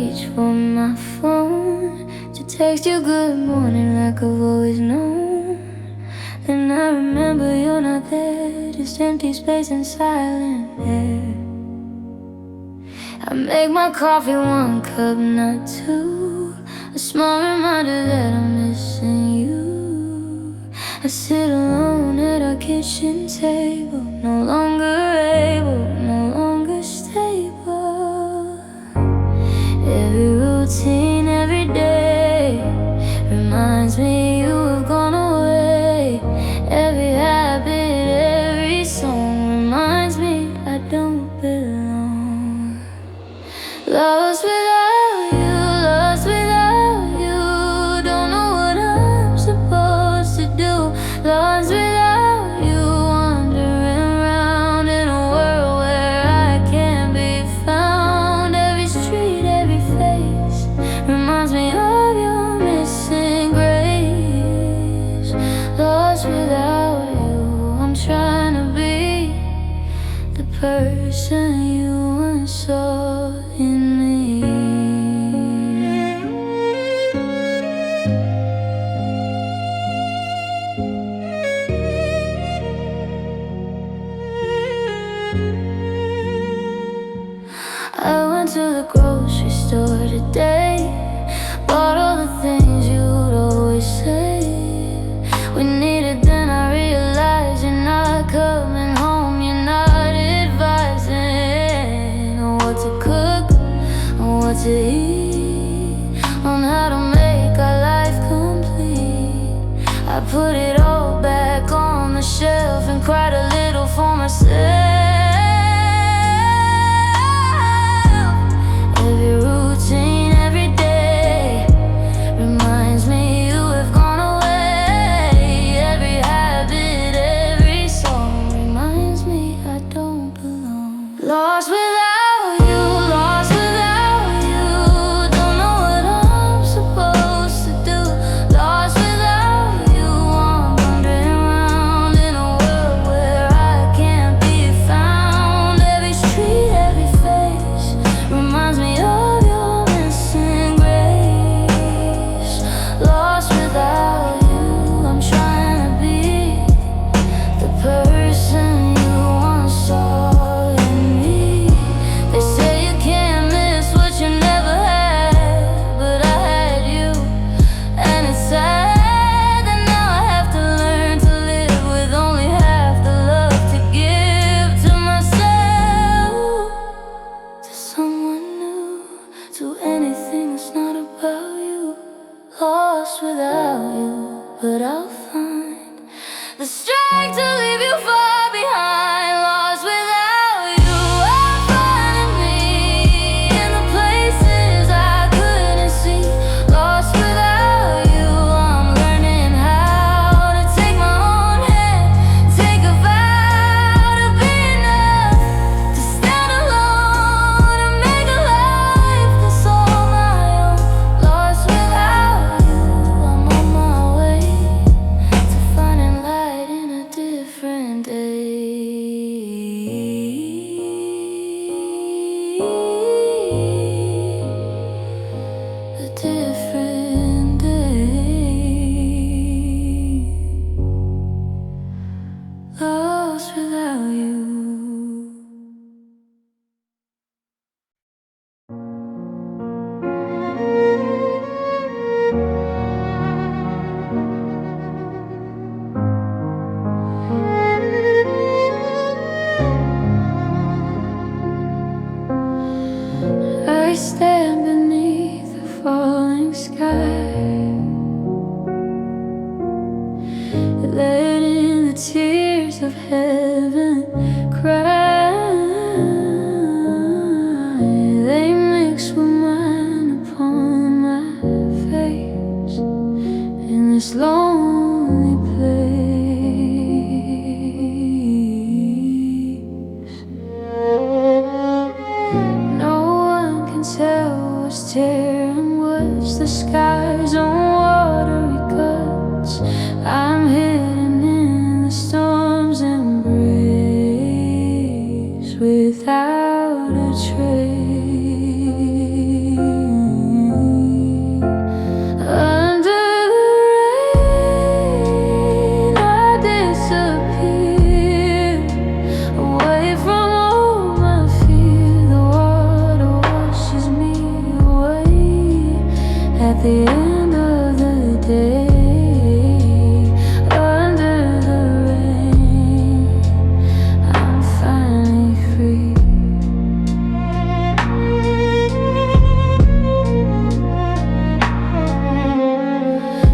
reach for my phone to text you good morning like I've always known. Then I remember you're not there, just empty space and silent air. I make my coffee one cup, not two, a small reminder that I'm missing you. I sit alone at our kitchen table, no longer able, no longer stable. Every routine, every day reminds me you have gone away. Every habit, every song reminds me I don't belong. Lost without you, lost without you. Don't know what I'm supposed to do. Lost without you, wandering around in a world where I can't be found. Every street, every face reminds me of your missing grace. Lost without you, I'm trying to be the person you once saw in me. I went to the grocery store today, bought all the things you'd always say we needed. Then I realized you're not coming home, you're not advising on what to cook, on what to eat, on how to make our life complete. I put it all back on the shelf and cried a little for myself. Every routine, every day reminds me you have gone away. Every habit, every song reminds me I don't belong. Lost without you, lost without you. Don't know what I'm supposed to do. Lost without you, I'm wandering around in a world where I can't be found. Every street, every face reminds me of your missing grace. Lost without you, I'm trying to be the person you once saw in me. They say you can't miss what you never had, but I had you, and it's sad that now I have to learn to live with only half the love to give to myself, to someone new, to anything that's not about you. Lost without you, but I'll find the strength to leave you far behind. Lost without you, I'm finding me in the places I couldn't see. Lost without you, I'm learning how to take my own hand, take a vow to be enough, to stand alone and make a life that's all my own. Lost without you, I'm on my way to finding light in a different day. A different day. Lost without you. I stand beneath the falling sky, letting the tears of heaven cry. They mix with mine upon my face in this lonely place. No one can tell what's tearing what's the sky's own watery cuts. I'm hidden in the storm's embrace without a trace. the end of the day, under the rain, I'm finally free.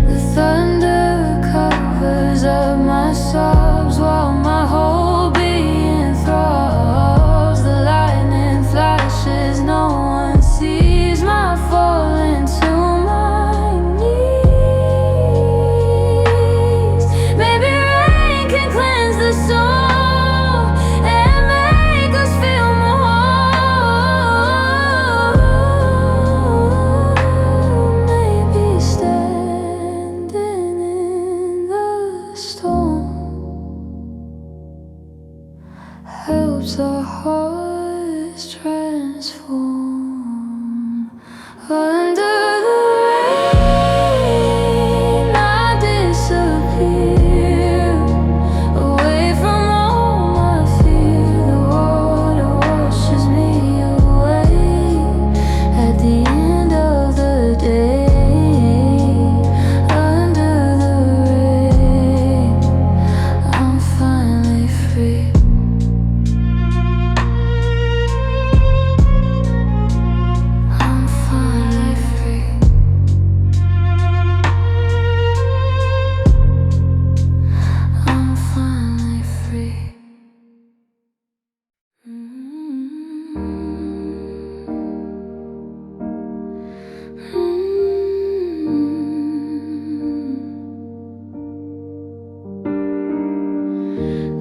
The thunder covers up my sobs while my whole being throbs. The lightning flashes, no one sees my falling to my knees. Maybe rain can cleanse the soul and make us feel more. Maybe standing in the storm helps our hearts transform. Under the rain, I disappear, away from all my fear. The water washes me away at the end of the day, under the rain, I'm finally free. I'm finally free. I'm finally free.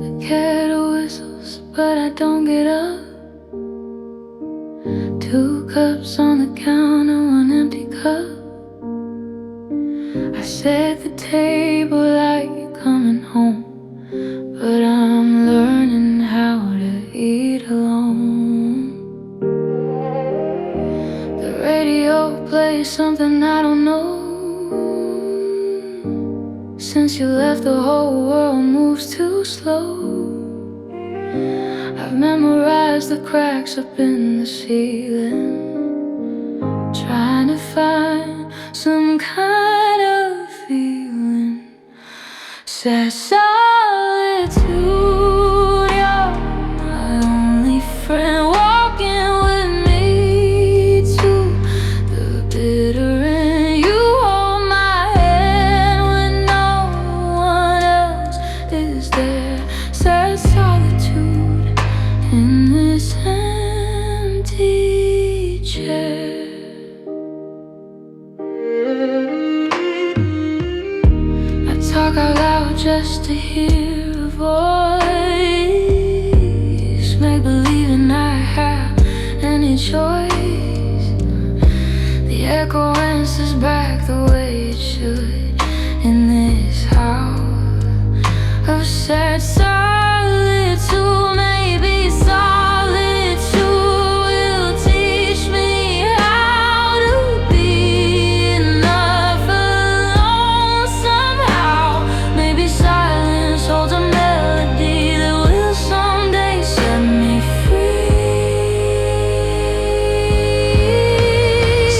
The kettle whistles, but I don't get up. 2 cups on the counter, 1 empty cup. I set the table like you're coming home, but I'm learning how to eat alone. The radio plays something I don't know. Since you left, the whole world moves too slow. I've memorized the cracks up in the ceiling, trying to find some kind of feeling. Sad solitude, you're my only friend, walking with me to the bitter end. You hold my hand when no one else is there. Sad solitude in this empty chair. I talk out loud just to hear a voice, make believing I have any choice. The echo answers back the way it should in this house of sad solitude. Maybe solitude will teach me how to be enough alone somehow. Maybe silence holds a melody that will someday set me free.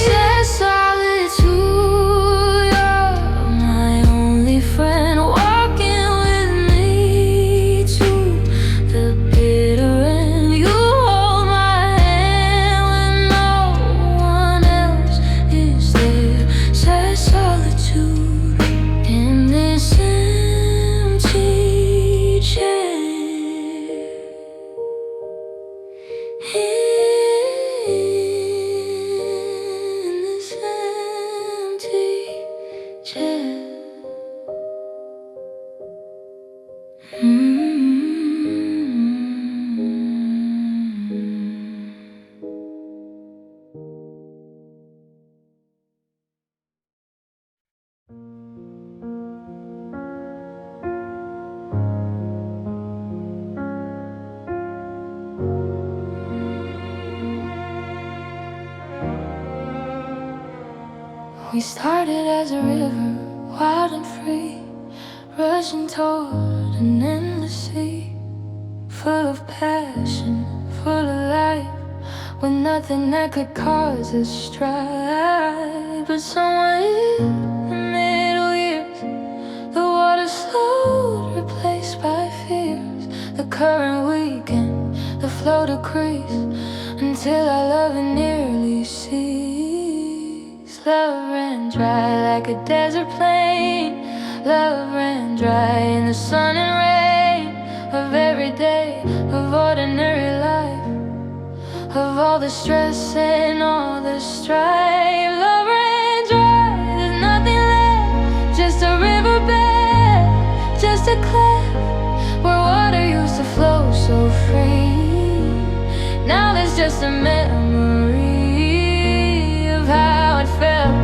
Sad solitude, you're my only friend, walking with me to the bitter end. You hold my hand when no one else is there. Sad solitude in this empty chair. In this empty chair. We started as a river, wild and free, rushing toward an endless sea, full of passion, full of life, with nothing that could cause us strife. but somewhere in the middle years, the water slowed, replaced by fears. The current weakened, the flow decreased, until our love nearly ceased. Love ran dry like a desert plain. Love ran dry in the sun and rain of every day, of ordinary life, of all the stress and all the strife. Love ran dry, there's nothing left, just a riverbed, just a cleft where water used to flow so free. Now there's just a memory of how it felt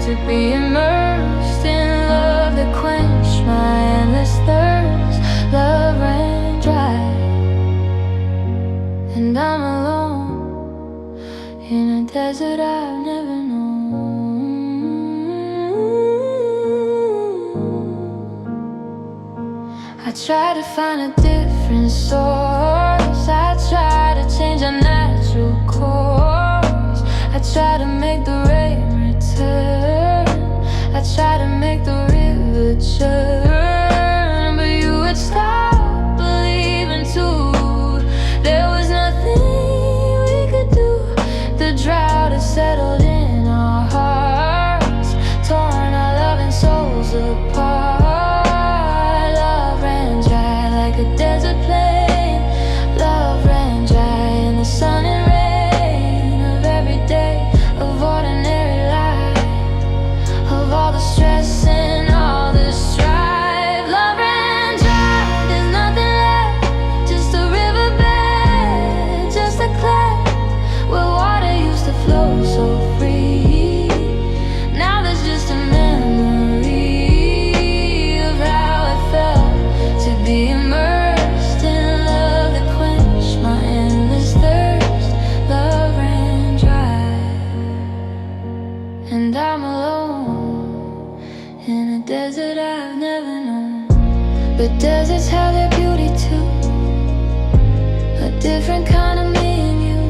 to be immersed in love that quenched my endless thirst. Love ran dry, and I'm alone in a desert I've never known. I try to find a different source. I try to change our natural course. I try to make the rain return. I try to make the river churn, but you would stop believing too. There was nothing we could do. The drought has settled in our hearts, torn our loving souls apart. Love ran dry like a desert plain. Love ran dry in the sun and rain of every day, of ordinary life, of all the stress and all the strife. Love ran dry, there's nothing left, just a riverbed, just a cleft where water used to flow so free. Now there's just a memory of how it felt to be immersed in love that quenched my endless thirst. Love ran dry, and I'm alone in a desert I've never known. But deserts have their beauty too, a different kind of me and you,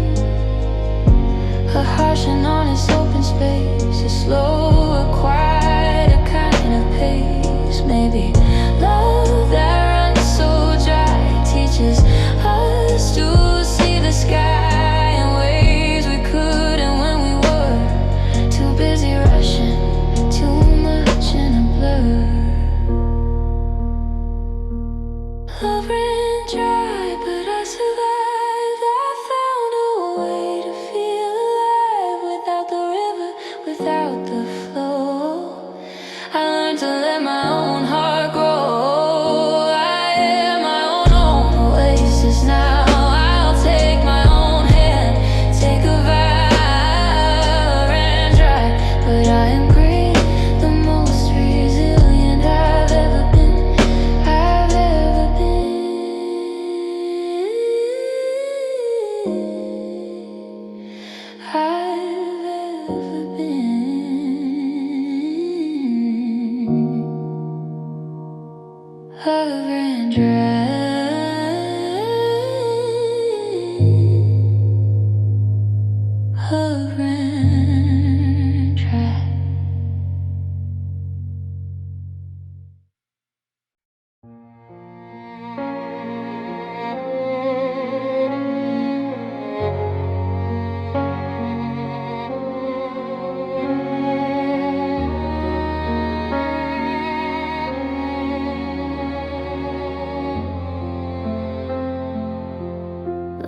a harsh and honest open space, a slow, a quiet, a kind of pace. Maybe love that runs so dry teaches us to see the sky in ways we couldn't when we were too busy rushing, too much in a blur. Love ran dry, but I survived. I found a way to feel alive without the river, without the flow. I learned to let my own heart grow. I am my own oasis now. I'll take my own hand, take a vow. Ran dry, but I am green, the most resilient I've ever been. I've ever been. I've ever been. Love ran dry. Love ran dry.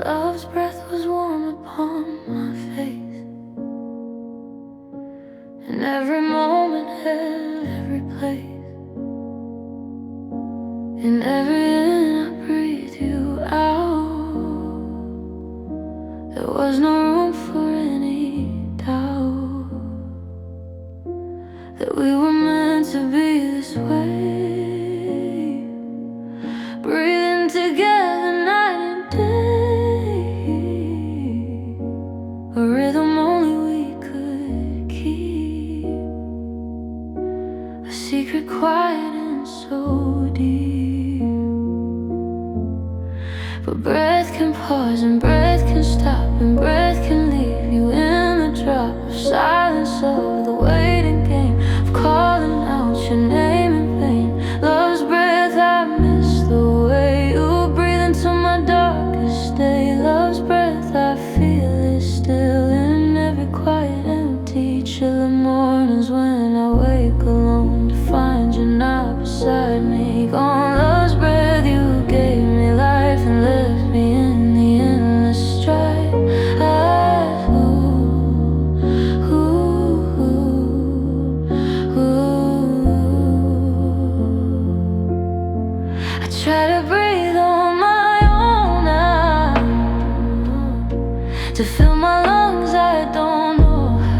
Love's breath was warm upon my face, and every moment held every place. In every in I breathed you out. There was no room for any doubt that we were meant to be this way, breathing together night and day, a rhythm only we could keep, a secret quiet and so deep. But breath can pause and breath can stop, and breath can leave you in the drop of silence of the way chilly mornings when I wake alone to find you not beside me. Gone love's breath, you gave me life and left me in the endless strife. I try to breathe on my own now, to fill my lungs, I don't know how.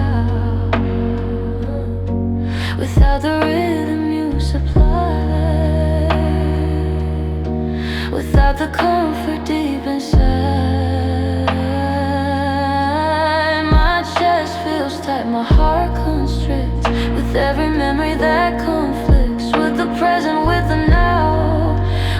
Without the rhythm you supply, without the comfort deep inside, my chest feels tight, my heart constricts with every memory that conflicts with the present, with the now,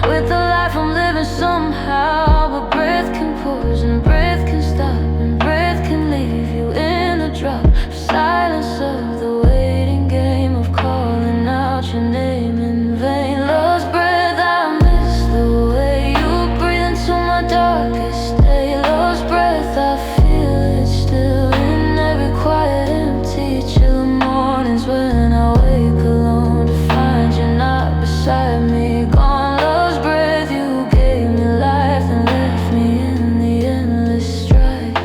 with the life I'm living somehow. But breath can pause and breath can stop, and breath can leave you in the drop of silence of the waiting game of calling out your name in vain. Love's breath, I miss the way you breathe into my darkest day. Love's breath, I feel it still in every quiet, empty, chill mornings when I wake alone to find you not beside me. Gone love's breath, you gave me life and left me in the endless strife.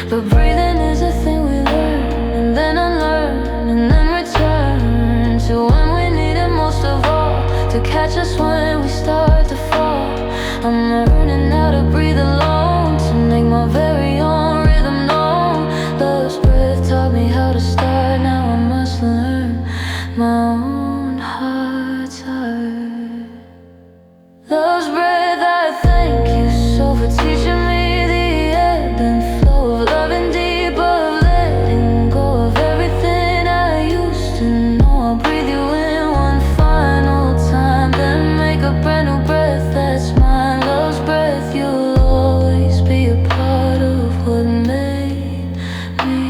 But breathing is a thing we learn and then unlearn and then return to when we need it most of all, to catch us when we start to fall. I'm learning how to breathe alone, to make my very own rhythm known. Love's breath taught me how to start, now I must learn my own heart's heart. Love's breath, I thank you so for teaching me the ebb and flow of loving deep, of letting go of everything I used to know. I'll breathe you in one final time, then make a brand new breath that's mine. Love's breath, you'll always be a part of what made me,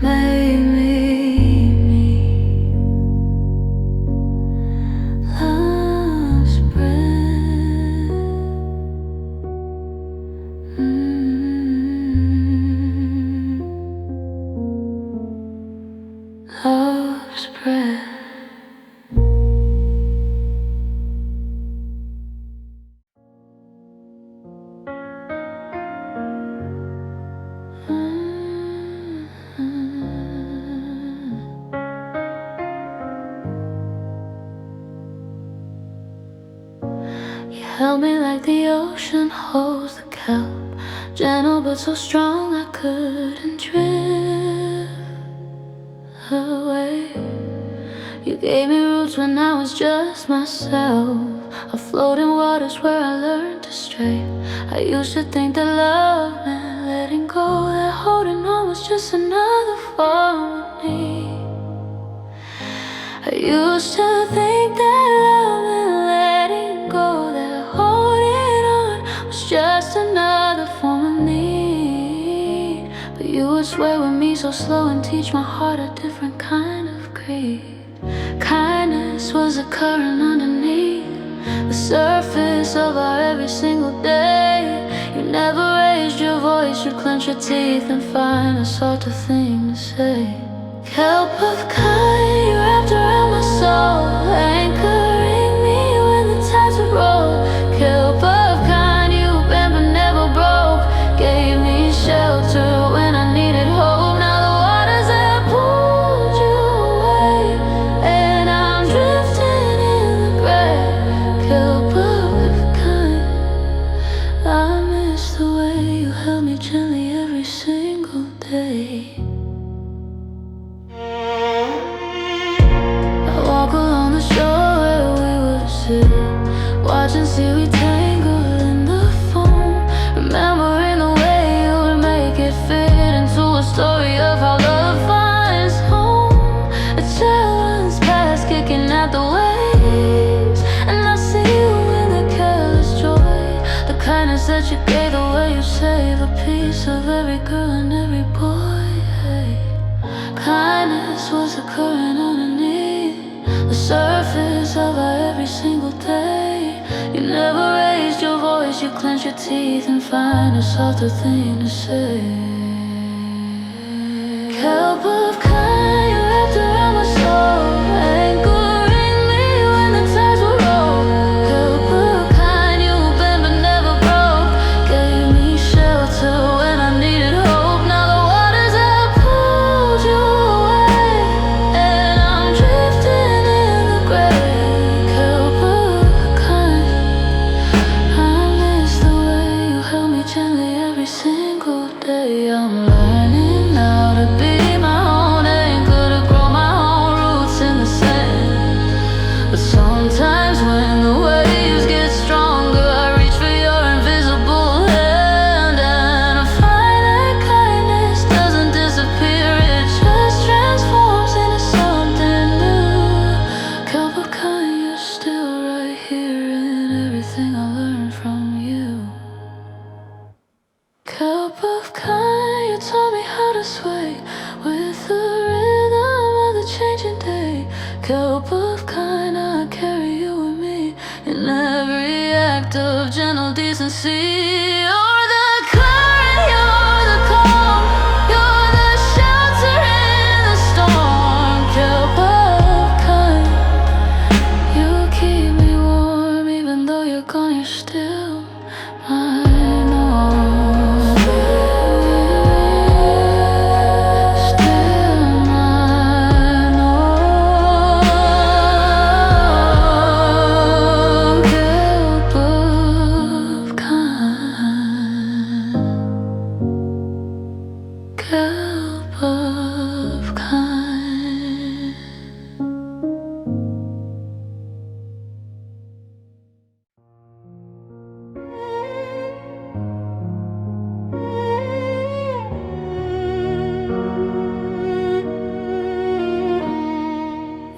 made me. Love's breath, love's breath. You held me like the ocean holds the kelp, gentle but so strong I couldn't drift away. You gave me roots when I was just myself, afloat in waters where I learned to stray. I used to think that love meant letting go, that holding on was just another form of need. I used to think that love meant letting go, that holding on was just another form of need. But you would sway with me so slow and teach my heart a different kind of greed. Kindness was a current underneath the surface of our every single day. You never raised your voice, you'd clench your teeth and find a softer thing to say. Kelp of kind, you wrapped around my soul, anchoring me when the tides would roll. Kelp of kind, you bent but never broke, gave me shelter when I needed hope. Now the waters that pulled you away, and I'm drifting in the gray. Kelp of kind, I miss the way you held me gently every single day. Walk along the shore where we would sit, watching seaweed tangle in the foam, remembering the way you would make it fit into a story of how love finds home. A child runs past, kicking at the waves, and I see you in the careless joy, the kindness that you gave, the way you save a piece of every girl and every boy. Kindness was a current underneath the surface of our every single day. You never raised your voice, you clenched your teeth and find a softer thing to say. Kelp of kind, you wrapped around my soul, anchoring me when the tides will roll. Kelp of kind, you bent but never broke, gave me shelter when I needed hope. Now the waters have pulled you away, and I'm drifting in the gray. Kelp of kind, I miss the way you held me gently every single day. I'm learning now to be my own anchor, to grow my own roots in the sand. But sometimes when the waves get stronger, I reach for your invisible hand, and I find that kindness doesn't disappear, it just transforms into something new. Kelp of kind, you're still right here in everything I learned from you. Kelp of kind, you taught me how to sway with the rhythm of the changing day. Kelp of kind, I carry you with me in every act of gentle decency. You're the current, you're the calm, you're the shelter in the storm. Kelp of kind, you keep me warm even though you're gone, you're still mine. Kelp of kind.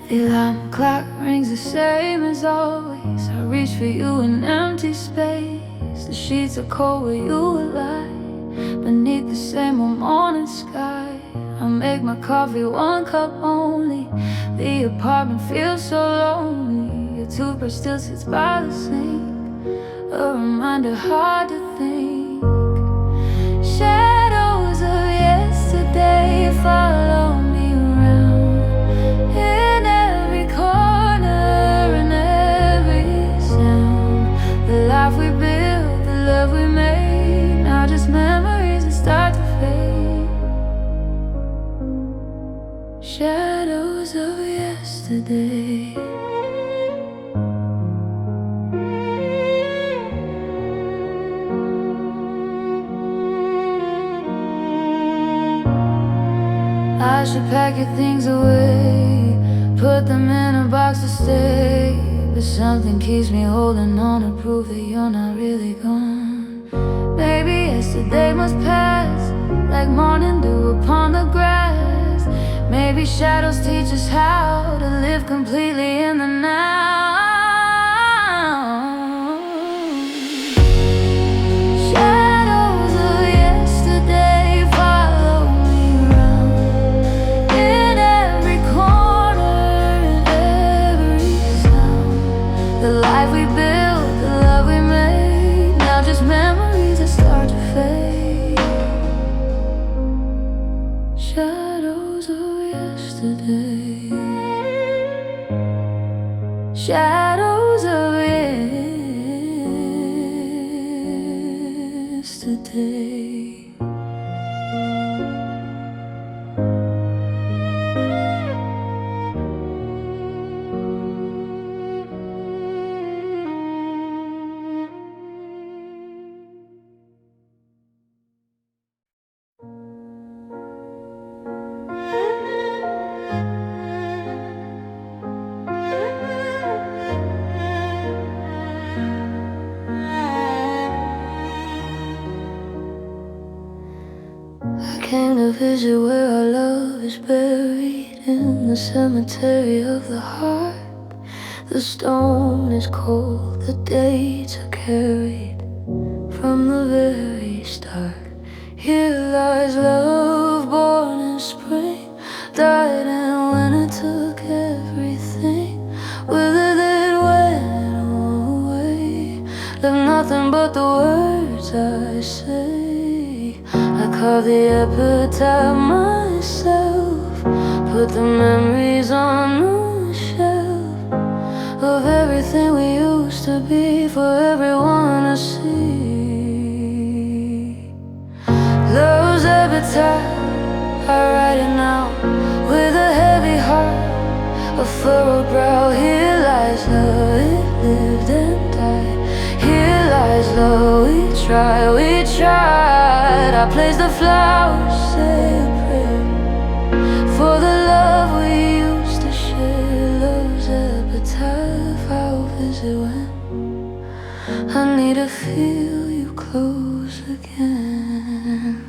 The alarm clock rings the same as always. I reach for you in empty space. The sheets are cold where you will lie beneath the same old morning sky. I make my coffee one cup only. The apartment feels so lonely. Your toothbrush still sits by the sink, a reminder hard to think. Shadows of yesterday follow me around in every corner and every sound. The life we built, the love we made, now just memories that start to fade. Shadows of yesterday. I should pack your things away, put them in a box to stay, but something keeps me holding on to prove that you're not really gone. Maybe yesterday must pass like morning dew upon the grass. Maybe shadows teach us how to live completely in the now. Shadows of yesterday follow me around in every corner and every sound. The life we built, the love we made, now just memories that start to fade. Shadows of yesterday. Shadows of yesterday. I came to visit where our love is buried in the cemetery of the heart. The stone is cold, the dates are carried from the very start. Here lies love born in spring, died in winter, took everything with it, it went away. Left nothing but the words carve the epitaph myself, put the memories on the shelf of everything we used to be for everyone to see. Love's epitaph, I write it now with a heavy heart, a furrowed brow. Here lies love, it lived and died. Here lies love, we tried, we tried. I place the flowers, say a prayer for the love we used to share. Love's epitaph, I'll visit when I need to feel you close again.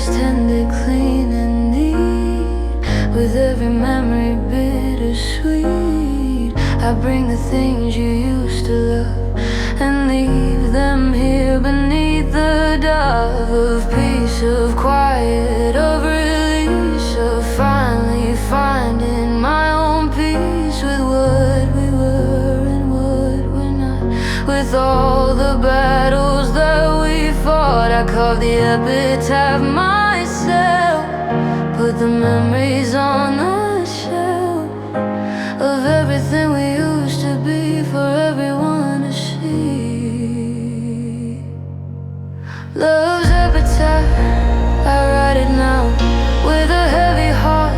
Tended, clean and neat, with every memory bittersweet. I bring the things you used to love and leave them here beneath the dove of peace, of quiet, of release, of finally finding my own peace with what we were and what we're not, with all the battles that we fought. I carved the epitaph myself, put the memories on the shelf of everything we used to be for everyone to see. Love's epitaph, I write it now with a heavy heart,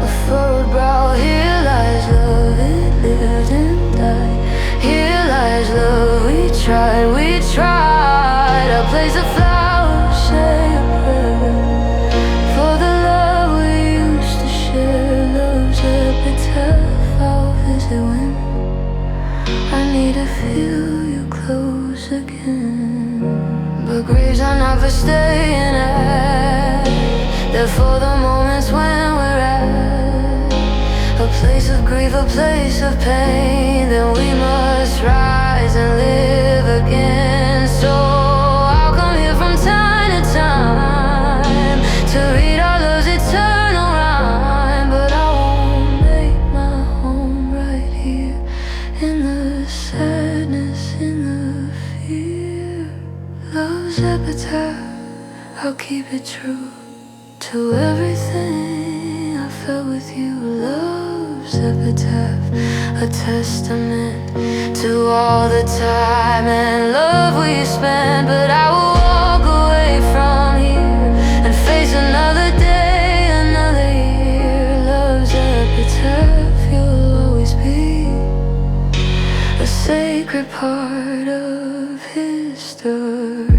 a furrowed brow. Here lies love, it lived and died. Here lies love, we tried, we tried. I place a flower, say a prayer for the love we used to share. Love's epitaph, I'll visit when I need to feel you close again. But graves are not for staying at, they're for the moments when we're at a place of grief, a place of pain. Then we must rise and live again. So I'll come here from time to time to read our love's eternal rhyme, but I won't make my home right here in the sadness, in the fear. Love's epitaph, I'll keep it true to everything I felt with you. Love's epitaph, a testament to all the time and love we spent. But I will walk away from here and face another day, another year. Love's epitaph, you'll always be a sacred part of history.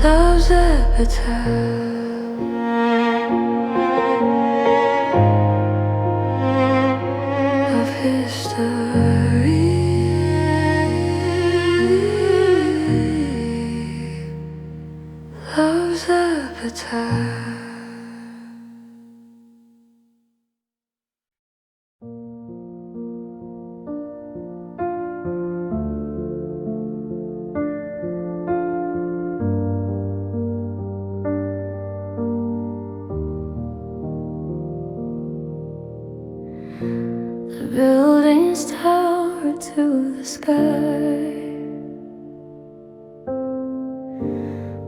Love's epitaph. Love's epitaph. The buildings tower to the sky,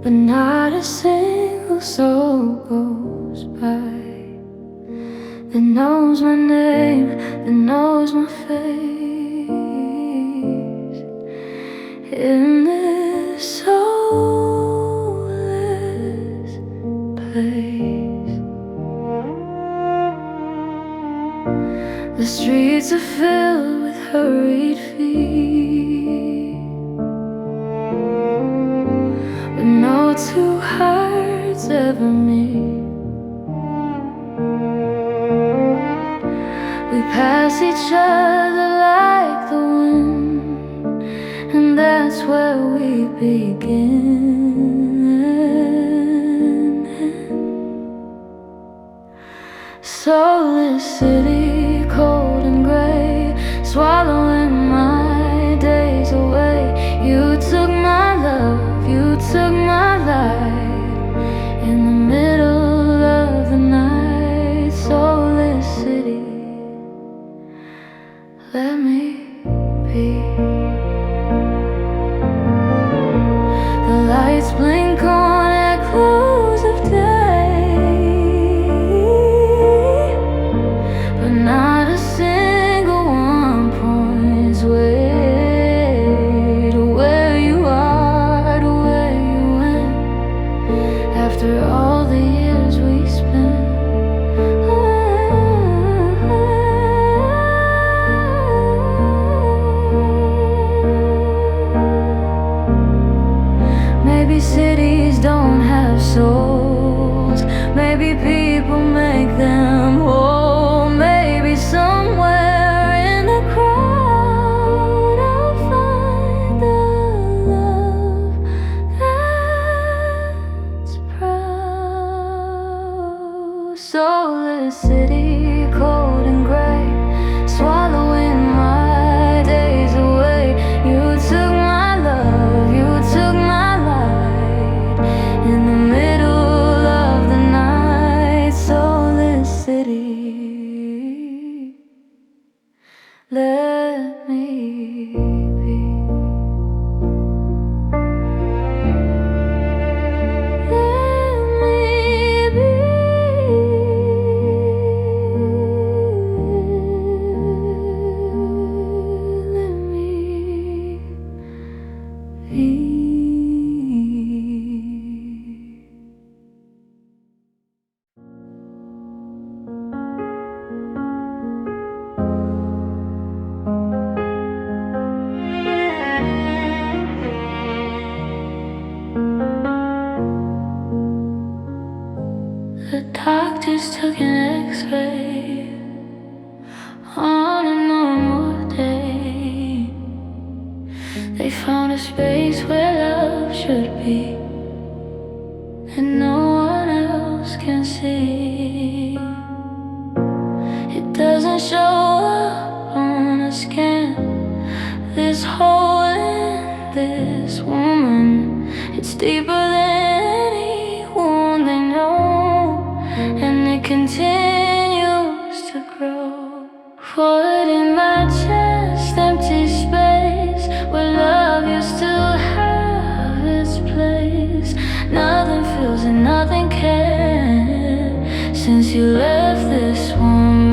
but not a single soul goes by that knows my name, that knows my face in this soulless place. The streets are filled with hurried feet, but no two hearts ever meet. We pass each other like the wind, and that's where we begin. Soulless city, cold and gray, swallowing my days away. You took my love, you took my light. In the middle of the night, soulless city, let me be. The lights blink on at close of day, but not a single one points way to where you are, to where you went. After all the years we spent, maybe cities don't have souls, maybe people make them whole. Maybe somewhere in the crowd I'll find the love that's proud. Soulless city, cold and gray, swallowing my days away. You took my love, you took my light. In the middle of the night, soulless city, let me be. Let me be. Let me be. The doctors took an x-ray on a normal day. They found a space where love should be, and no one else can see. It doesn't show up on a scan, this hole in this woman. It's deeper than any wound they know, and it continues to grow. Void in my chest, empty space, where love used to have its place. Nothing feels and nothing can since you left this woman.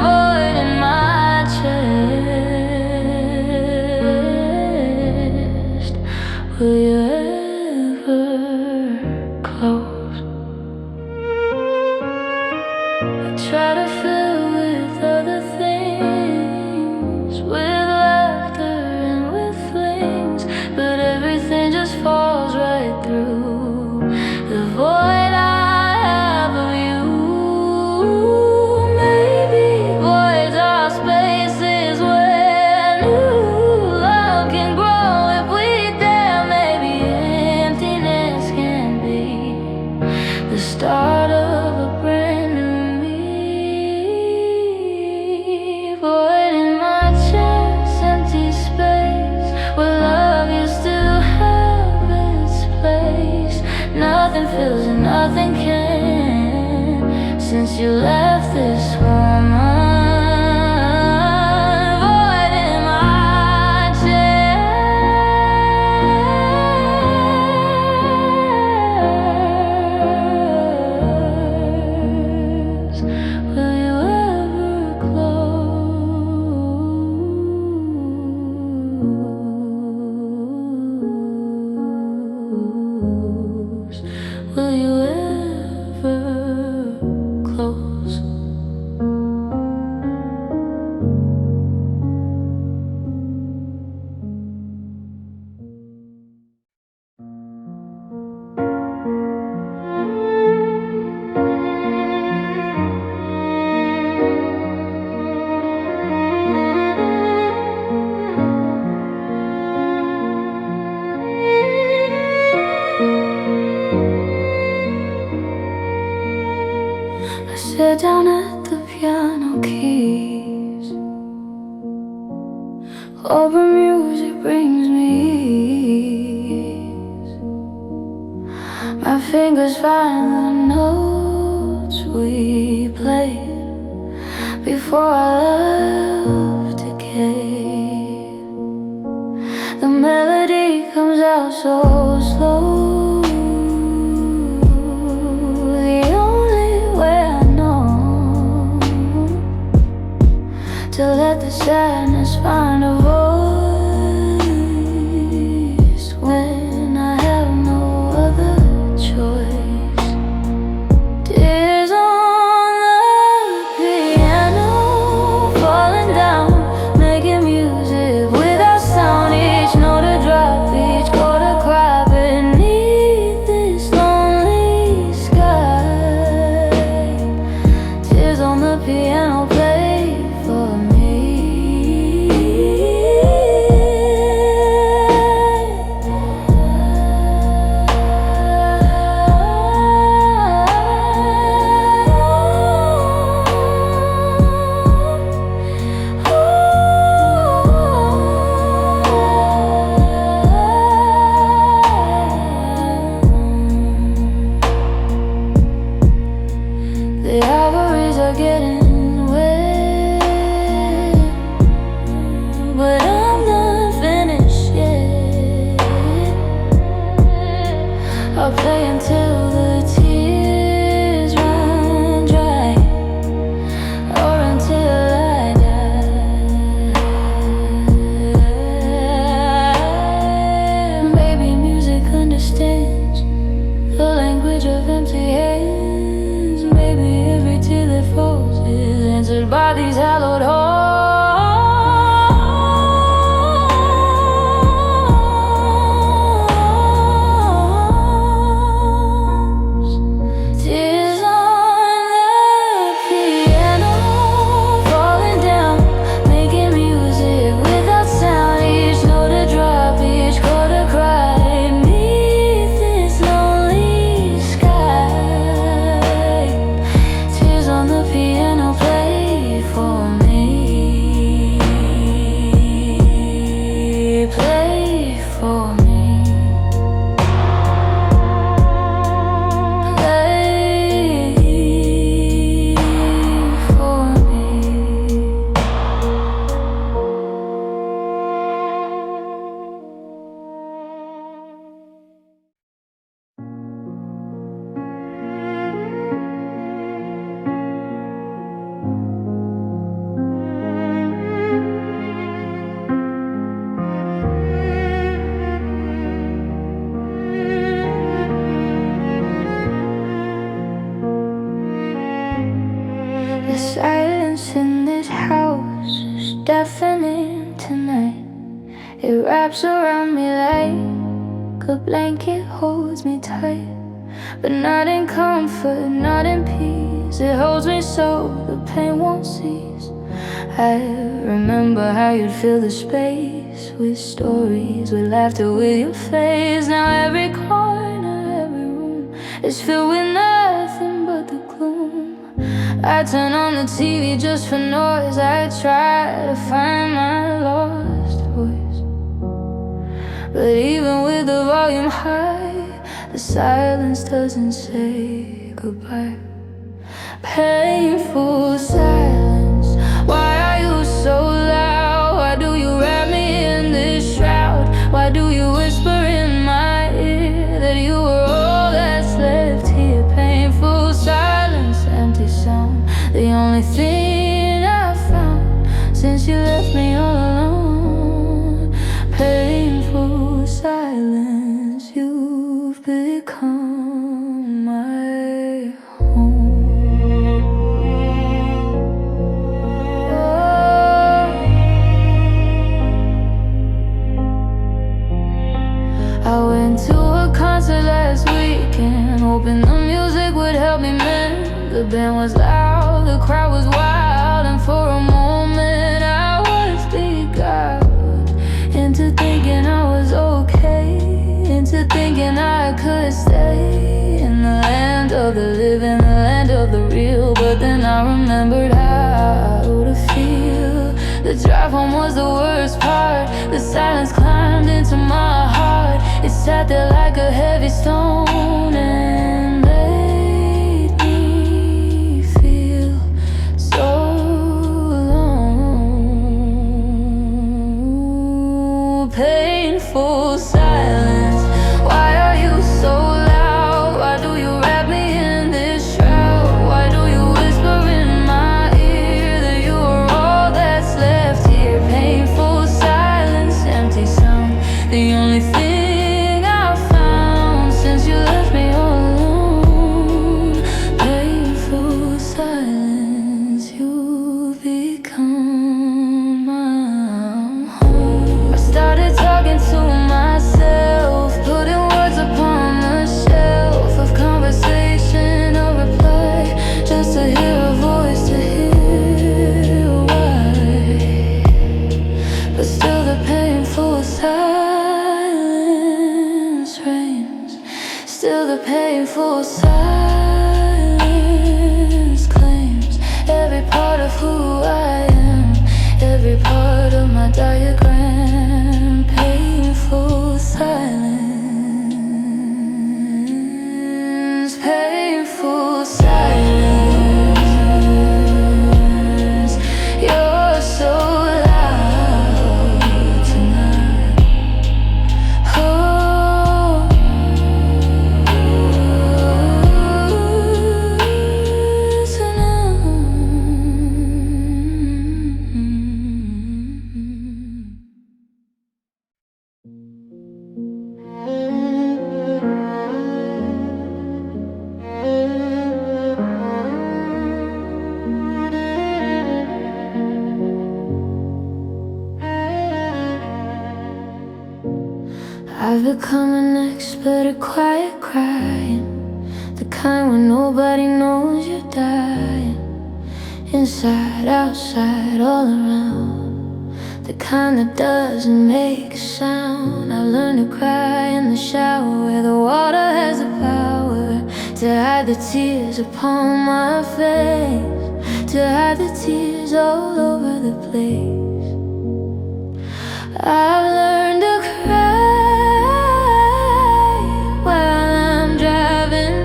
Void in my chest, will you ever close? I try to fill with other things, with laughter and with flings, but everything just falls right through the void I have of you. Maybe voids are spaces where new love can grow if we dare. Maybe emptiness can be the start of a brand new me. Void in my chest, empty space, where love used to have its place. Nothing feels and nothing can since you left this woman. Void in my chest, will you ever close? Will you ever close? sit down at the piano keys. Opera music brings me ease. My fingers find the notes we played before our love decayed. The melody comes out so slow. To let the sadness find a voice when I have no other choice. Tears on the piano, falling down, making music without sound. Each note a drop, each chord a cry beneath this lonely sky. Tears on the piano play for me. The ivories are getting wet, but I'm not finished yet. I'll play until the tears run dry, or until I die. Baby, music understands the language of empty hands. Maybe every tear that falls is answered by these hallowed halls. Tears on the piano, falling down, making music without sound. Each note a drop, each chord a cry beneath this lonely sky. Tears on the piano play for me. Play for me. Play for me. The silence in this house is deafening tonight. It wraps around me like a blanket, holds me tight, but not in comfort, not in peace. It holds me so the pain won't cease. I remember how you'd fill the space with stories, with laughter, with your face. Now every corner, every room is filled with nothing but the gloom. I turn on the TV just for noise. I try to find my lost voice, but even with the volume high, the silence doesn't say goodbye. Painful silence, why are you so loud? Why do you wrap me in this shroud? Why do you whisper in my ear that you were all that's left here? Painful silence, empty sound, the only thing I found since you left me all alone. Painful silence, you've become my home. I went to a concert last weekend, hoping the music would help me mend. The band was loud, the crowd was wild, and for a moment I was beguiled into thinking I was okay, into thinking I could stay in the land of the living, the land of the real. But I remembered how to feel. The drive home was the worst part. The silence climbed into my heart. It sat there like a heavy stone and made me feel so alone. Painful silence. Why are you so loud? Why do you wrap me in this shroud? Why do you whisper in my ear that you are all that's left here? Painful silence, empty sound. The only thing I've found since you left me all alone. Painful silence, you become my home. I started talking to myself, putting words upon the shelf of conversation or reply, just to hear a voice, to hear why. But still the painful silence reigns. Still the painful silence claims every part of who I am, every part of my diagram. Painful silence, painful silence. You're so loud tonight. Oh, I've become an expert at quiet crying, the kind where nobody knows you're dying. Inside, outside, all around, the kind that doesn't make a sound. I've learned to cry in the shower, where the water has the power to hide the tears upon my face, to hide the tears all over the place. I've learned to cry while I'm driving,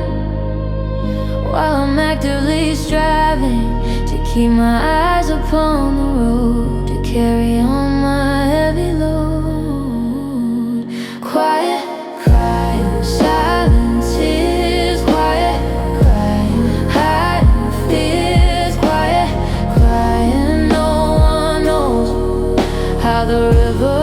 while I'm actively striving to keep my eyes upon the road, to carry on my heavy load. Quiet crying, silent tears. Quiet crying, hiding fears. Quiet crying, no one knows how the river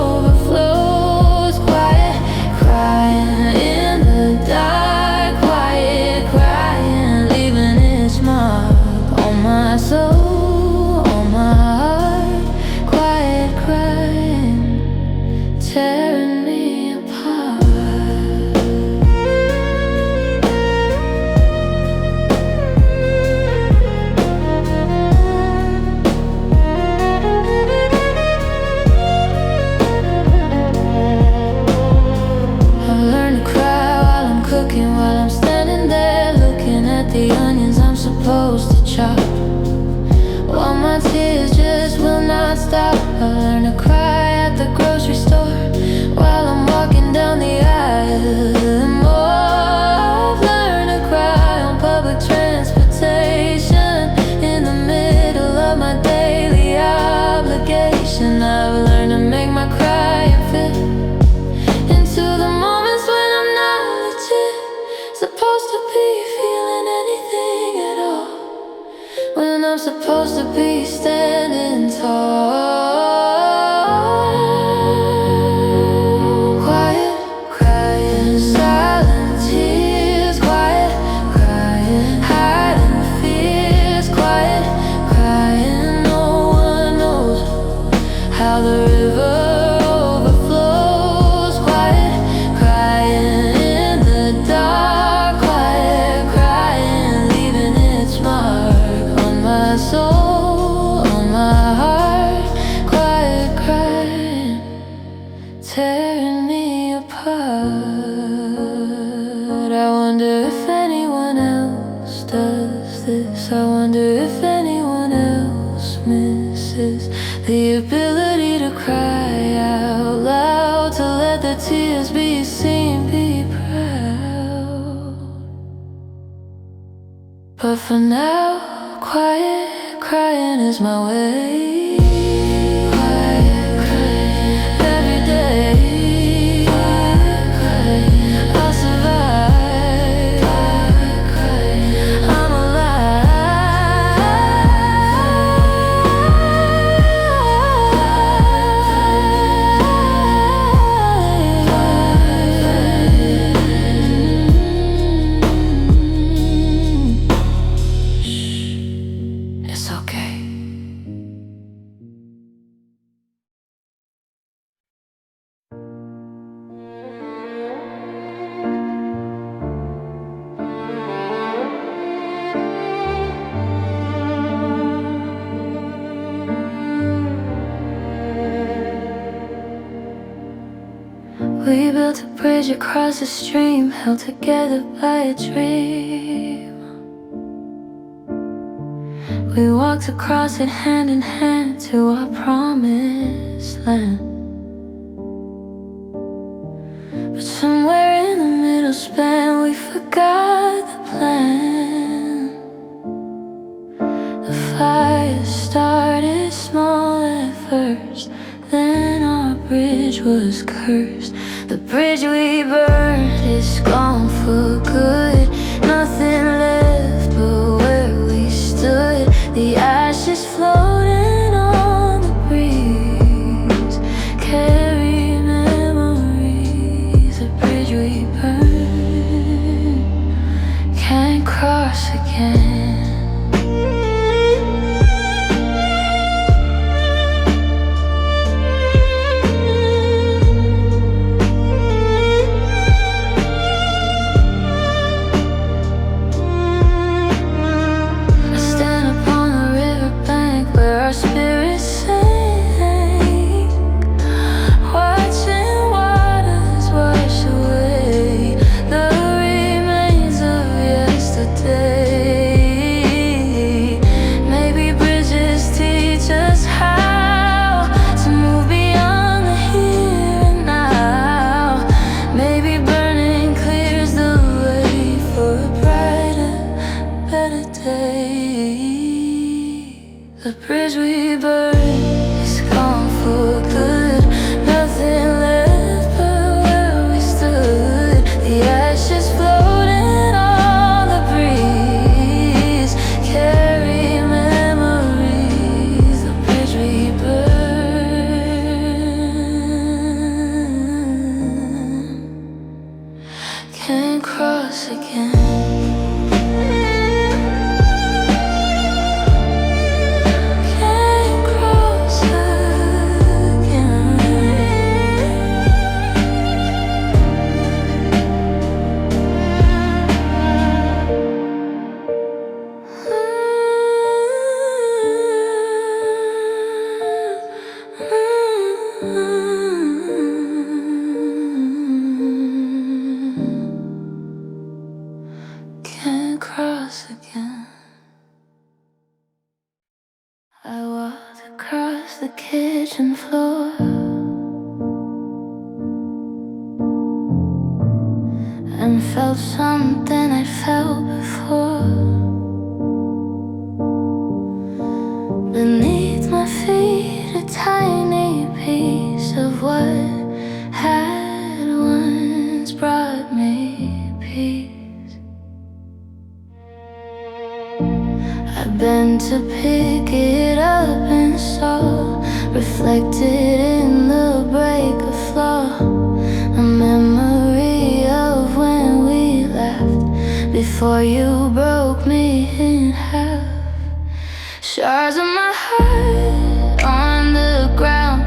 overflows. Quiet crying in the dark. Quiet crying, leaving its mark on my soul, on my heart. Quiet crying, tearing me apart. I've learned to cry while I'm cooking, while I'm standing there looking at the onions I'm supposed to chop, while my tears just will not stop. I've learned to cry at the grocery store, while I'm walking down the aisle. And more, I've learned to cry on public transportation, in the middle of my daily obligation. I've learned to make my crying fit into the moments when I'm not legit supposed to be feeling anything at all, when I'm supposed to be standing tall. Quiet crying, silent tears. Quiet crying, hiding fears. Quiet crying, no one knows how the river overflows. Quiet crying in the dark. Quiet crying, leaving its mark on my soul, But for now, quiet crying is my way. Quiet crying every day. Quiet crying, I'll survive. Quiet crying, I'm It's okay. We built a bridge across the stream, held together by a dream. We walked across it hand in hand to our promised land. But somewhere in the middle span, we forgot the plan. The fire started small at first, then our bridge was cursed. The bridge we burned is gone for good. Nothing left but where we stood. The ashes floating on the breeze carry memories. The bridge we burned can't cross again. Our spirits sank, watching waters wash away the remains of yesterday. Maybe bridges teach us how to move beyond the here and now. Maybe burning clears the way for a brighter, better day. The bridge we burned is gone for good. Nothing left but where we stood. The ashes floating on the breeze carry memories. The bridge we burned can't cross again. Can't cross again. I walked across the kitchen floor and felt something I felt before. Beneath my feet, a tiny piece of what had once brought me peace. I bent to pick it up and saw reflected in the break of flaw a memory of when we laughed before you broke me in half. Shards of my heart on the ground,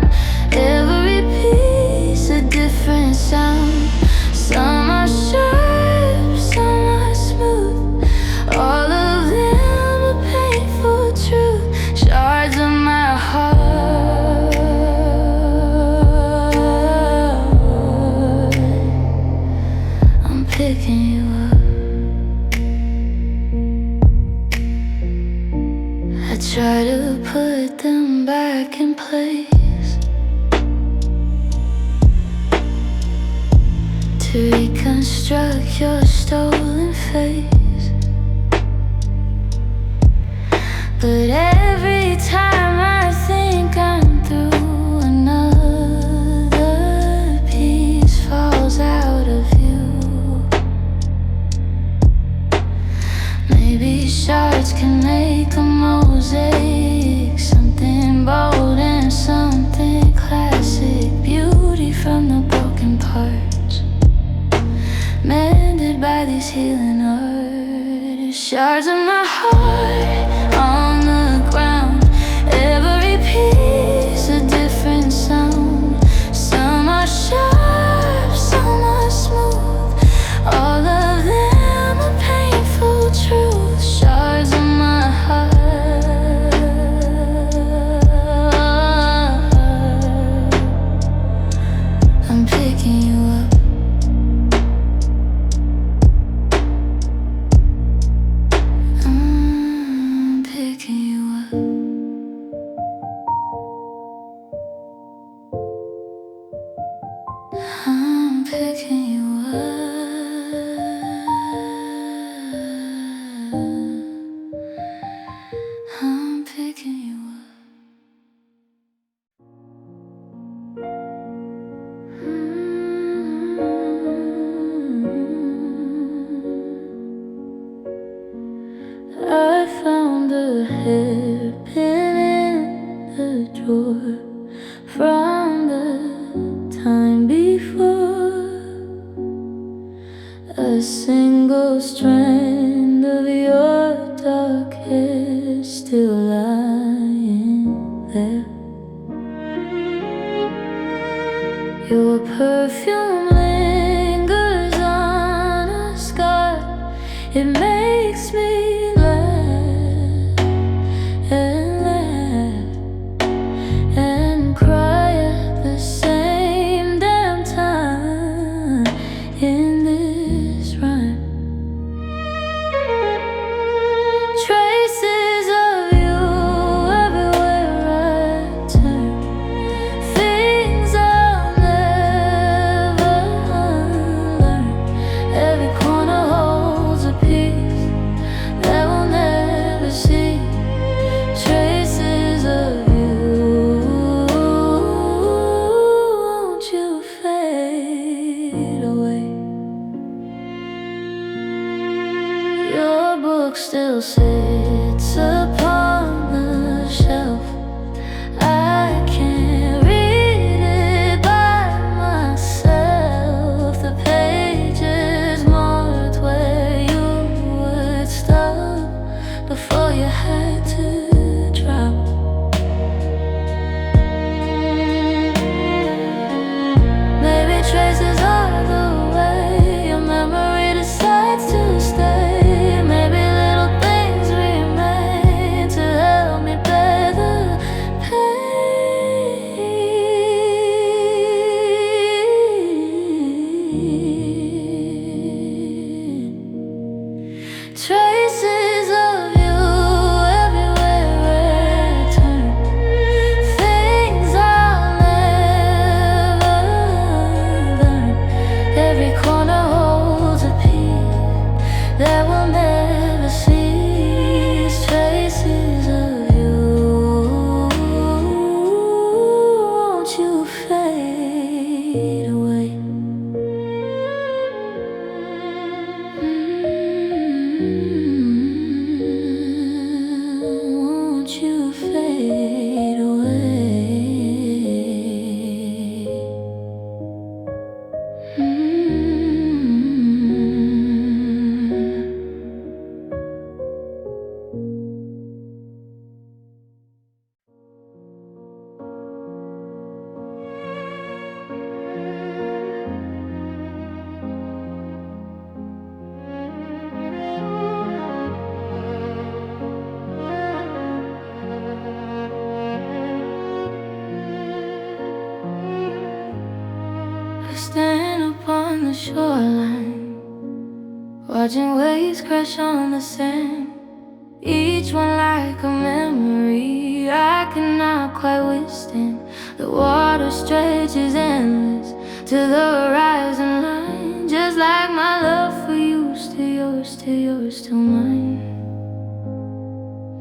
every piece a different sound. Some are sharp, some are smooth, all of them a painful truth. Shards of my heart, I'm picking you up. I try to put them back in place, to reconstruct your stolen face. But every time I think I'm through, another piece falls out of you. Maybe shards can make a mosaic, something bold and something classic. Beauty from the broken parts, mended by these healing artists. Shards of my heart on the ground, every piece a different sound. Some are sharp, some are smooth, all of them a painful truth. Shards of my heart, I'm picking you up. I'm picking you up. I'm picking you up. I'm picking you up. I found a hairpin in the drawer from the time before. A single strand of your dark hair still lying there. Your perfume lingers on a scar. It makes me laugh and cry at the same damn time in this rhyme. Traces of you everywhere I turn, things I'll never unlearn. Every corner holds a piece that we'll never see. Traces of you, won't you fade away? Your book still sits upon the shelf. I can't read it by myself. The pages marked where you would stop before you had to drop. Maybe traces are the way your memory decides to stay. Maybe little things remain to help me bear the pain. Traces of you everywhere I turn, things I'll never learn. Every corner holds a piece that will never cease. Traces of you, won't you fade away? Won't you fade away? I stand upon the shoreline, watching waves crash on the sand, each one like a memory I cannot quite withstand. The water stretches endless to the horizon line, just like my love for you, still yours, still yours, still mine.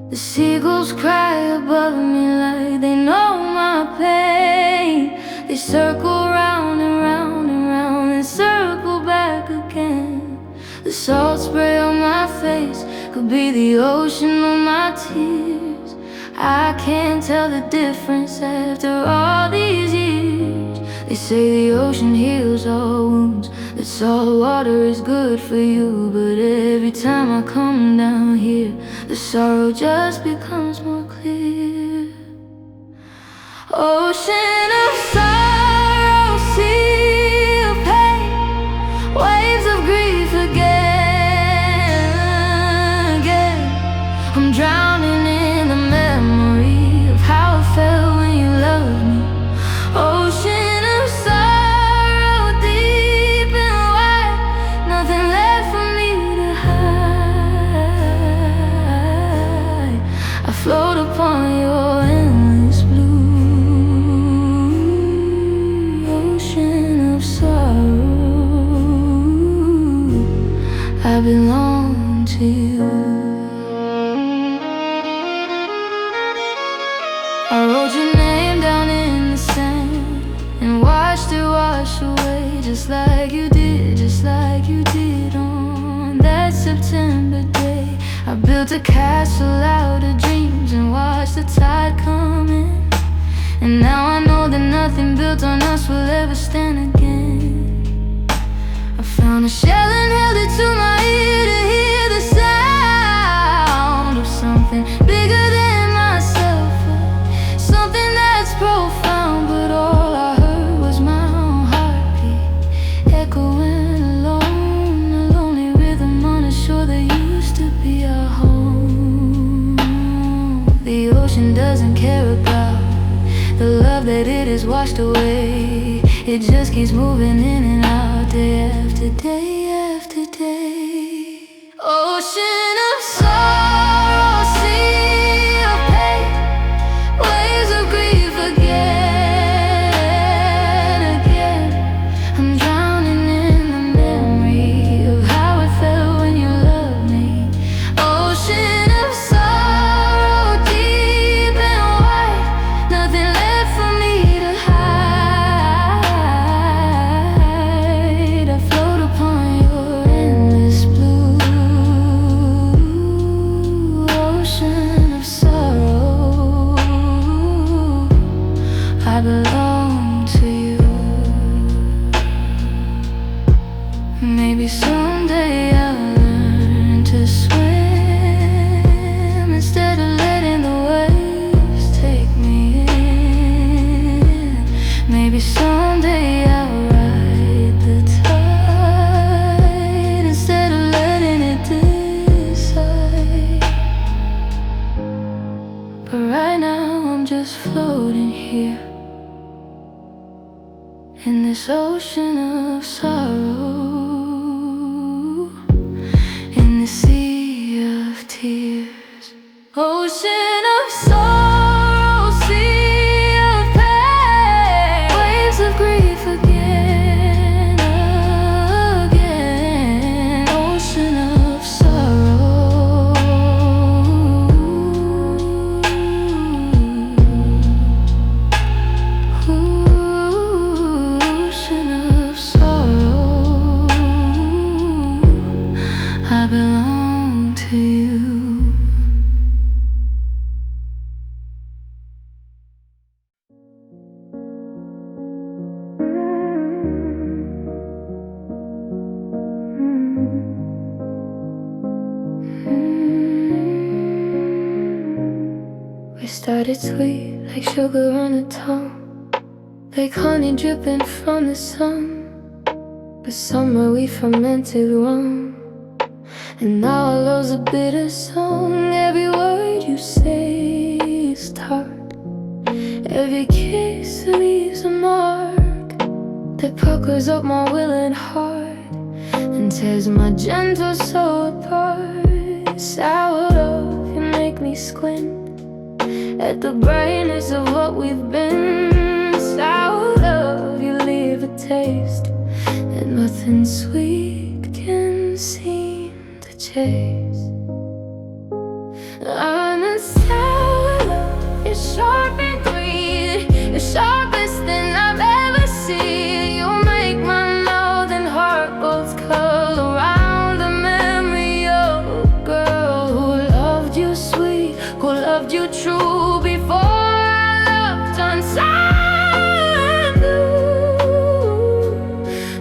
The seagulls cry above me like they know my pain. They circle round and round and round and circle back again. The salt spray on my face could be the ocean of my tears. I can't tell the difference after all these years. They say the ocean heals all wounds, that salt water is good for you. But every time I come down here, the sorrow just becomes more clear. Ocean of sorrow, sea of pain, waves of grief again. I'm drowning in the memory of how it felt when you loved me. Ocean of sorrow, deep and wide, nothing left for me to hide. I float upon your endless blue. Ocean of sorrow, I belong to you. I wrote your name down in the sand and watched it wash away, just like you did, just like you did on that September day. I built a castle out of dreams and watched the tide come in. And now I know that nothing built on us will ever stand again. I found a shell and held it to my ear to hear the sound of something bigger than myself, something that's profound. But all I heard was my own heartbeat echoing alone, a lonely rhythm on a shore that used to be our home. The ocean doesn't care about the love that it has washed away. It just keeps moving in and out, day after day after day. Ocean of sorrow, sea of pain, waves of grief again. I'm drowning in the memory of how it felt when you loved me. Ocean of sorrow, deep and wide, nothing left for me to hide. I float upon your endless blue. Ocean of sorrow, I belong to you. Maybe someday I'll learn to swim instead of letting the waves take me in. Maybe someday I'll ride the tide instead of letting it decide. But right now I'm just floating here in this ocean of sorrow, in the sea of tears. Ocean of sorrow, sea of pain, waves of grief again. Ocean of sorrow, ocean of sorrow, I belong to you. We started sweet like sugar on the tongue, like honey dripping from the sun. But somewhere we fermented wrong, and now our love's a bitter song. Every word you say is tart, every kiss leaves a mark that puckers up my willing heart and tears my gentle soul apart. Sour love, you make me squint at the brightness of what we've been. Sour love, you leave a taste that nothing sweet can seem to chase. I'm in you true before our love turned sour and blue.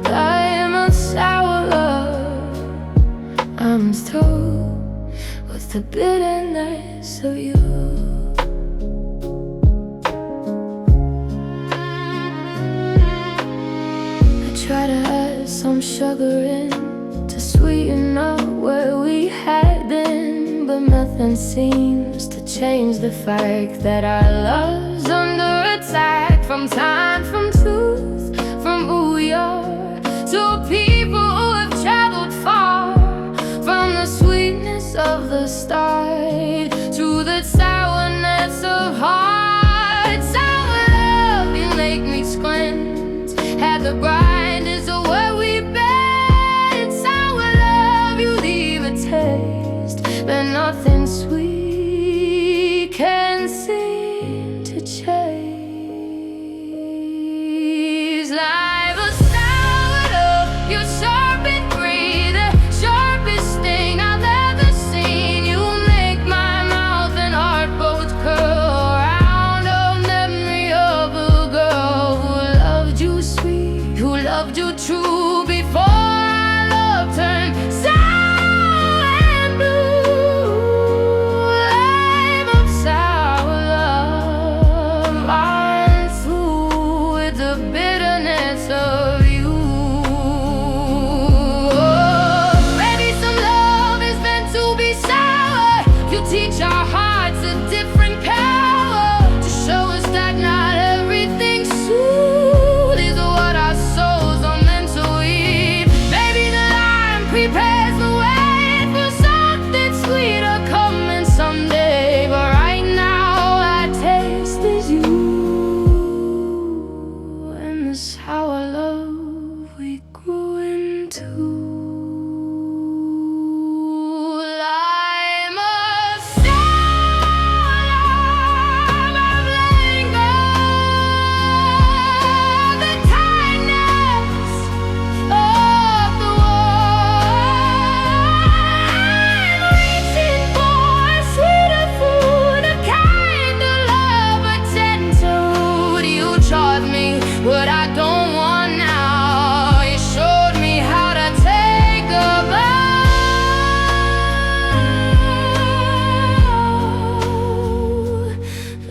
I'm a sour love, I'm through with the bitterness of you. Try to add some sugar in to sweeten up where we had been, but nothing seems to change the fact that our love's under attack from time, from truth, from who we are, to people who have traveled far, from the sweetness of the start to the sourness of heart. Sour love, you make me squint at the bright but nothing sweet can seem to change. Life a sour love, your sharpest breath, the sharpest sting I've ever seen. You make my mouth and heart both curl around a memory of a girl who loved you sweet, who loved you true before our love turned sour. Teach our hearts a different power to show us that not everything soothed is what our souls are meant to eat. Maybe the lime prepares the way for something sweeter coming someday, but right now I taste is you and the sour love we grew into. What I don't want now, you showed me how to take a bow.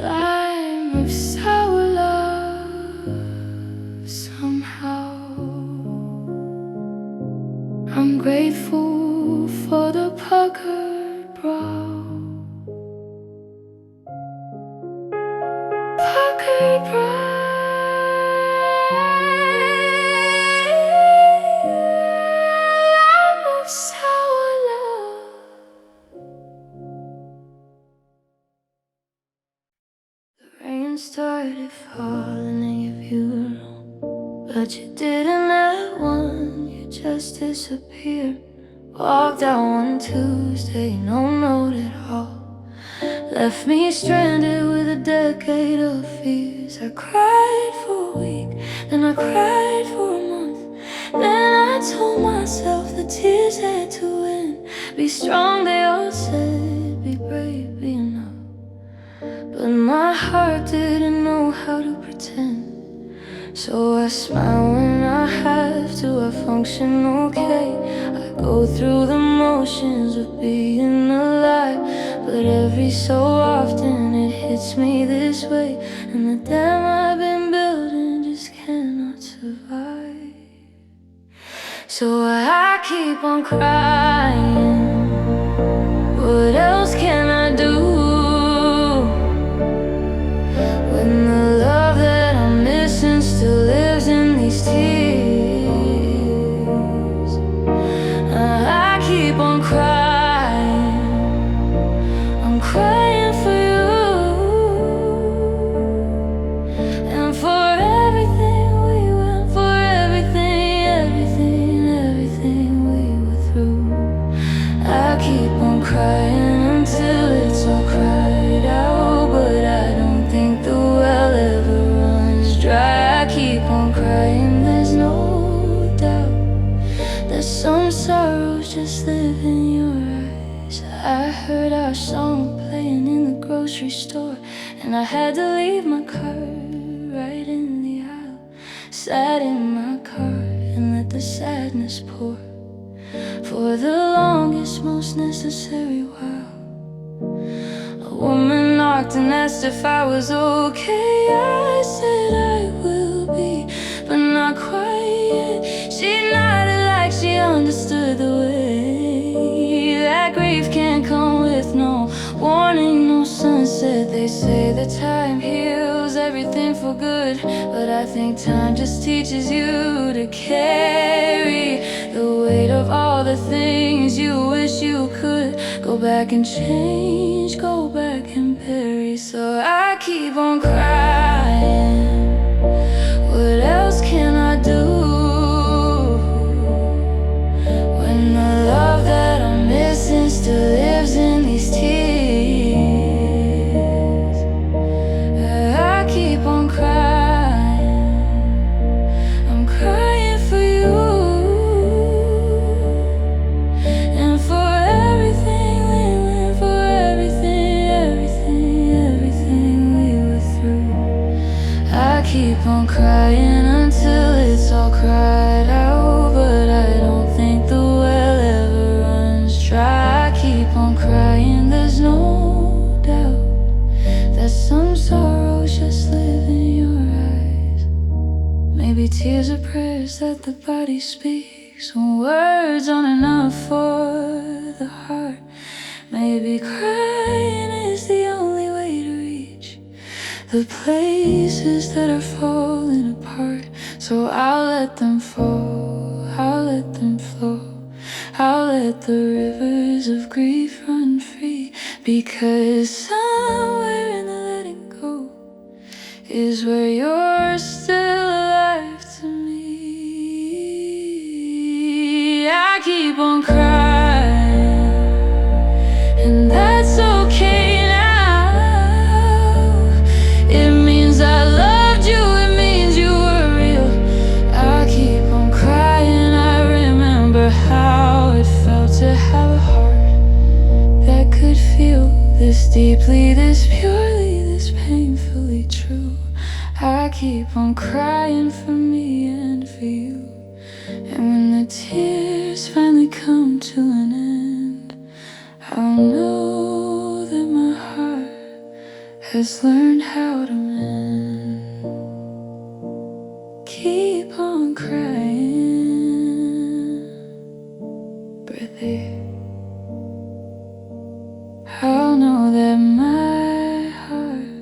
I'm of sour love somehow. I'm grateful for the puckered brow. Puckered brow. Rain started falling in your funeral, but you didn't let one, you just disappeared. Walked out one Tuesday, no note at all. Left me stranded with a decade of fears. I cried for a week, then I cried for a month. Then I told myself the tears had to end. Be strong, they all said, be brave, be enough. But my heart didn't know how to pretend. So I smile when I have to, I function okay. I go through the motions of being alive, but every so often it hits me this way, and the dam I've been building just cannot survive. So I keep on crying. What else can I do? Still lives in these tears. I keep on crying. I'm crying for you and for everything we went, for everything we were through. I heard our song playing in the grocery store, and I had to leave my car right in the aisle. Sat in my car and let the sadness pour for the longest, most necessary while. A woman knocked and asked if I was okay. I said I will be, but not quite yet. She nodded like she understood the way that grief can't come with no warning, no sunset. They say that time heals everything for good, but I think time just teaches you to carry the weight of all the things you wish you could go back and change, go back and bury. So I keep on crying. What else can I do when the love that I'm missing still lives in these tears? I keep on crying. I'm crying for you and for everything, for everything we were through. I keep on crying until it's all cried out, but I don't think the well ever runs dry. I keep on crying, there's no doubt that some sorrows just live in your eyes. Maybe tears are prayers that the body speaks when words aren't enough for the heart. Maybe crying is the only way to reach the places that are falling apart. So I'll let them fall, I'll let them flow, I'll let the rivers of grief run free, because somewhere in the letting go is where you're still alive to me. I keep on crying, and that's okay now. It means I loved you, it means you were real. I keep on crying, I remember how it felt to have a heart that could feel this deeply, this purely, this painfully true. I keep on crying for me and for you. And when the tears finally come to an end, I'll know that my heart has learned how to mend. Keep on crying, breathe in. I'll know that my heart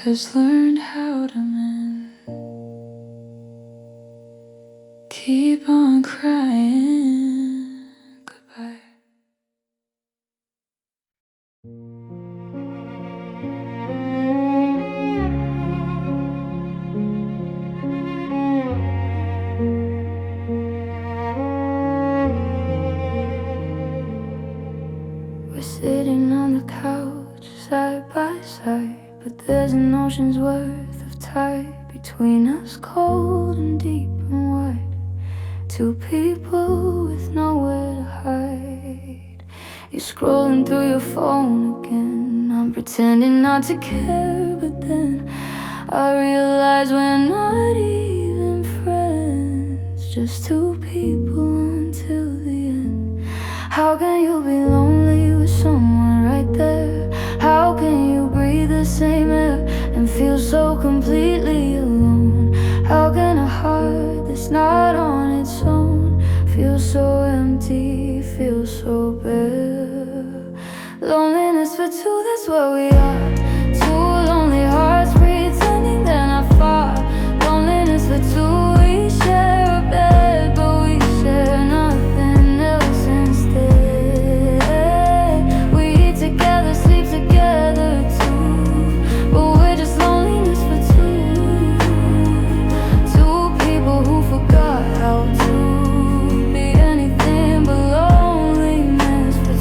has learned how to mend. Keep on crying, goodbye. We're sitting on the couch, side by side, but there's an ocean's worth of tide between us, cold and deep and wide. Two people with nowhere to hide. You're scrolling through your phone again. I'm pretending not to care, but then I realize we're not even friends. Just two people until the end. How can you be lonely with someone right there? How can you breathe the same air and feel so completely alone? How can a heart that's not on its own feel so empty, feel so bare? Loneliness for two, that's where we are. Two lonely hearts pretending they're not far. Loneliness for two, we share a bed, but we share nothing else instead. We eat together, sleep together too, but we're just loneliness for two. Two people who forgot how to be anything but loneliness for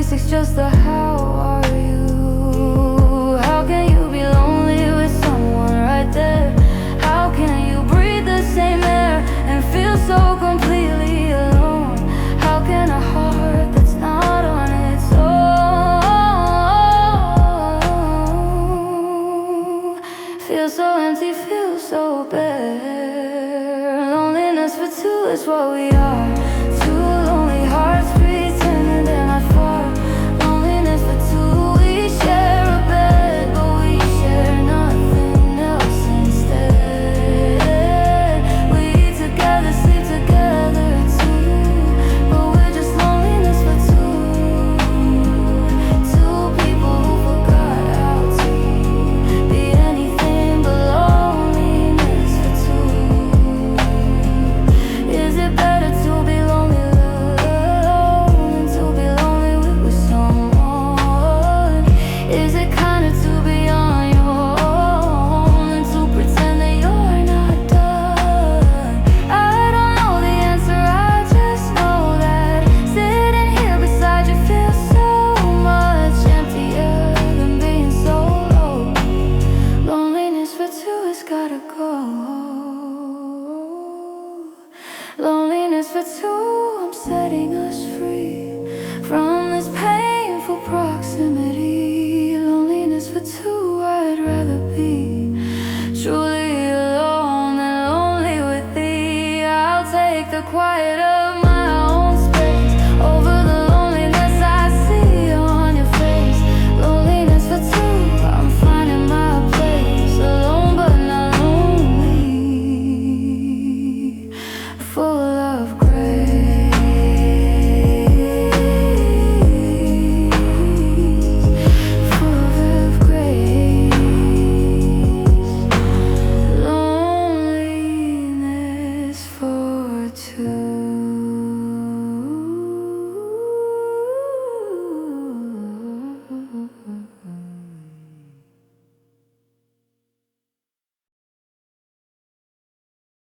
basics, just the how are you.